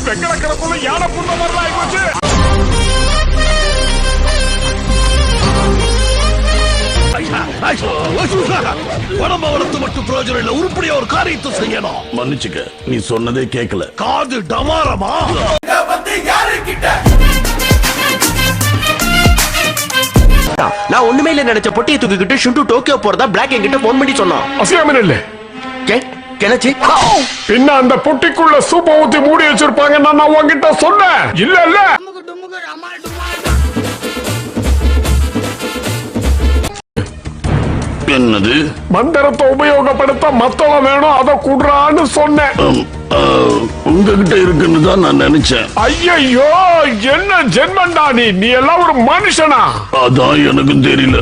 வெங்கடக்கரப்புல யானை புண்ண மாதிரி ஆயிப்போச்சு. உடம்ப வளர்த்து மட்டும் பிரயோஜனம் இல்ல, உருப்படியா ஒரு காரியத்தை செய்யணும். மன்னிச்சுக்க, நீ சொன்னதே கேட்கல. காது டமாரமா? நான் ஒண்ணுமே இல்ல நினைச்ச பொட்டியை தூக்கிக்கிட்டு ஷுண்டு டோக்கியோ போறதா பிளாக் என்கிட்ட போன் பண்ணி சொன்னான். அசியாமன் இல்ல கிணச்சி பின்ன அந்த பொட்டிக்குள்ள சூப்பை ஊத்தி மூடி வச்சிருப்பாங்க. நான் உங்ககிட்ட சொன்னேன் இல்ல இல்ல. என்னது? மந்திரத்தை உபயோகப்படுத்த மத்தளம் வேணும், அதை கூடுறான்னு சொன்னேன். உங்ககிட்ட இருக்குன்னு தான் நான் நினைச்சேன். ஐயோ, என்ன ஜென்மண்டா நீ எல்லாம் ஒரு மனுஷனா? அதான் எனக்கும் தெரியல.